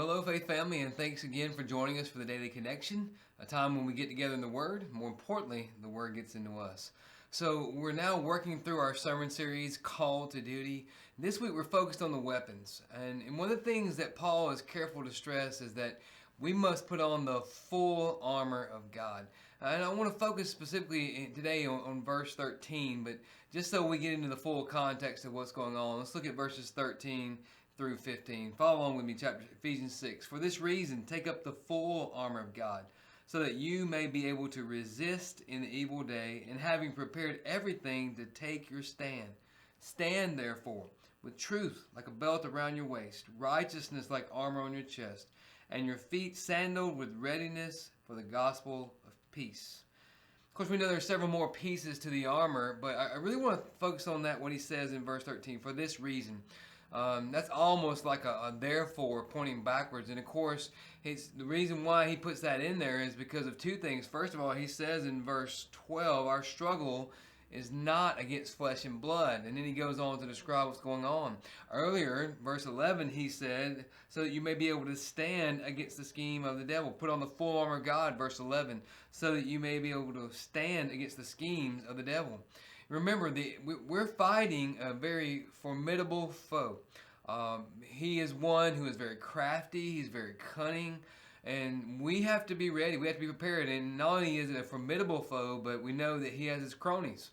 Well, hello, Faith family, and thanks again for joining us for the Daily Connection, a time when we get together in the Word. More importantly, the Word gets into us. So, we're now working through our sermon series, Call to Duty. This week, we're focused on the weapons. And one of the things that Paul is careful to stress is that we must put on the full armor of God. And I want to focus specifically today on verse 13, but just so we get into the full context of what's going on, let's look at verses 13 through 15. Follow along with me, chapter Ephesians 6. For this reason, take up the full armor of God, so that you may be able to resist in the evil day, and having prepared everything to take your stand. Stand therefore, with truth like a belt around your waist, righteousness like armor on your chest, and your feet sandaled with readiness for the gospel of peace. Of course, we know there are several more pieces to the armor, but I really want to focus on that, what he says in verse 13. For this reason. That's almost like a therefore pointing backwards. And of course, the reason why he puts that in there is because of two things. First of all, he says in verse 12, our struggle is not against flesh and blood. And then he goes on to describe what's going on. Earlier, verse 11, he said, so that you may be able to stand against the scheme of the devil. Put on the full armor of God, verse 11, so that you may be able to stand against the schemes of the devil. Remember, we're fighting a very formidable foe. He is one who is very crafty, he's very cunning, and we have to be ready, we have to be prepared. And not only is it a formidable foe, but we know that he has his cronies.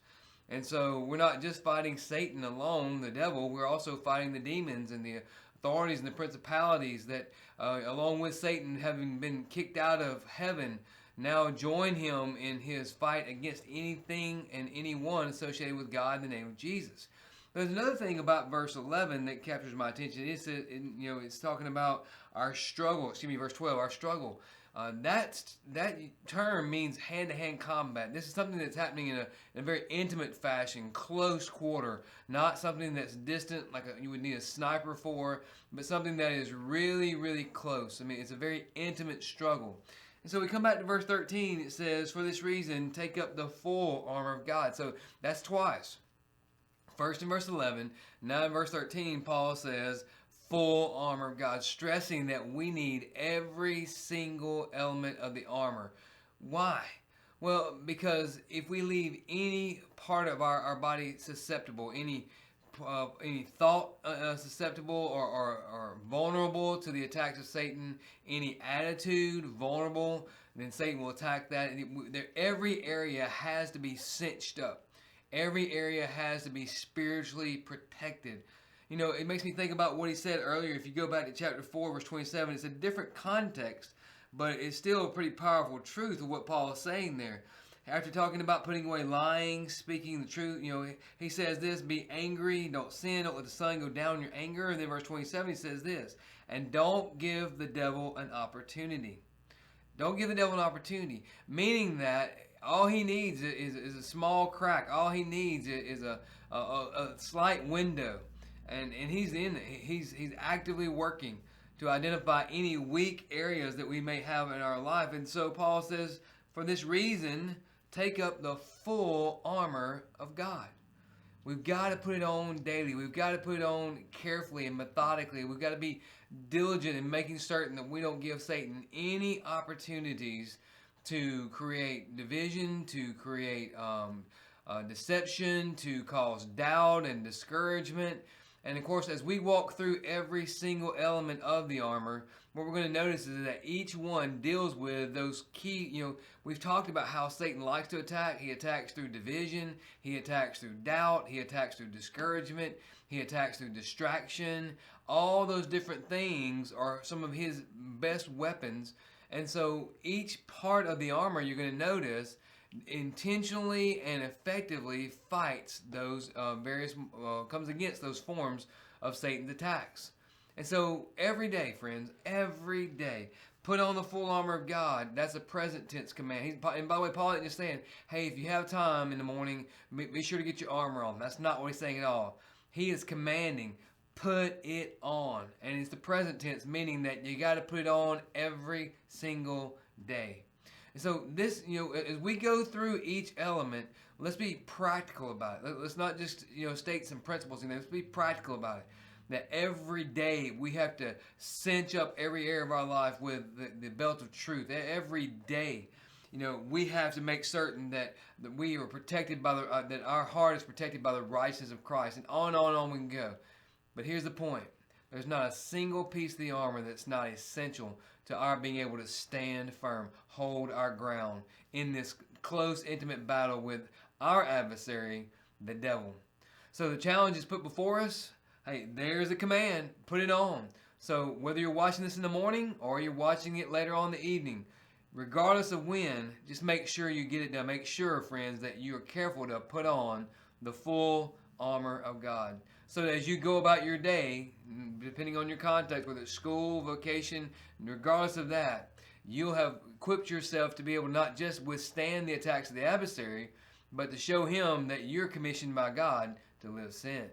And so we're not just fighting Satan alone, the devil, we're also fighting the demons and the authorities and the principalities that, along with Satan having been kicked out of heaven, now join him in his fight against anything and anyone associated with God in the name of Jesus. There's another thing about verse 11 that captures my attention. It's talking about our struggle. Verse 12, our struggle. That term means hand-to-hand combat. This is something that's happening in a very intimate fashion, close quarter, not something that's distant like you would need a sniper for, but something that is really, really close. It's a very intimate struggle. And so we come back to verse 13, it says, for this reason, take up the full armor of God. So that's twice. First in verse 11, now in verse 13, Paul says, full armor of God, stressing that we need every single element of the armor. Why? Well, because if we leave any part of our body susceptible, any thought susceptible or vulnerable to the attacks of Satan, any attitude vulnerable, then Satan will attack that. Every area has to be cinched up. Every area has to be spiritually protected. It makes me think about what he said earlier. If you go back to chapter 4, verse 27, it's a different context, but it's still a pretty powerful truth of what Paul is saying there. After talking about putting away lying, speaking the truth, he says this, be angry, don't sin, don't let the sun go down in your anger. And then verse 27, he says this, and don't give the devil an opportunity. Don't give the devil an opportunity, meaning that all he needs is a small crack. All he needs is a slight window. And he's actively working to identify any weak areas that we may have in our life. And so Paul says, for this reason, take up the full armor of God. We've got to put it on daily. We've got to put it on carefully and methodically. We've got to be diligent in making certain that we don't give Satan any opportunities to create division, to create deception, to cause doubt and discouragement. And of course, as we walk through every single element of the armor, what we're going to notice is that each one deals with those key, we've talked about how Satan likes to attack. He attacks through division. He attacks through doubt. He attacks through discouragement. He attacks through distraction. All those different things are some of his best weapons. And so each part of the armor, you're going to notice, intentionally and effectively fights those comes against those forms of Satan's attacks. And so every day, friends, every day, put on the full armor of God. That's a present tense command. And by the way, Paul isn't just saying, hey, if you have time in the morning, be sure to get your armor on. That's not what he's saying at all. He is commanding, put it on. And it's the present tense, meaning that you got to put it on every single day. And so this, as we go through each element, let's be practical about it. Let's not just, state some principles. Let's be practical about it. that every day we have to cinch up every area of our life with the belt of truth. Every day, we have to make certain that we are protected by that our heart is protected by the righteousness of Christ, and on we can go. But here's the point. There's not a single piece of the armor that's not essential to our being able to stand firm, hold our ground in this close, intimate battle with our adversary, the devil. So the challenge is put before us. Hey, there's a command. Put it on. So whether you're watching this in the morning or you're watching it later on in the evening, regardless of when, just make sure you get it done. Make sure, friends, that you are careful to put on the full armor of God. So that as you go about your day, depending on your context, whether it's school, vocation, regardless of that, you'll have equipped yourself to be able to not just withstand the attacks of the adversary, but to show him that you're commissioned by God to live sin.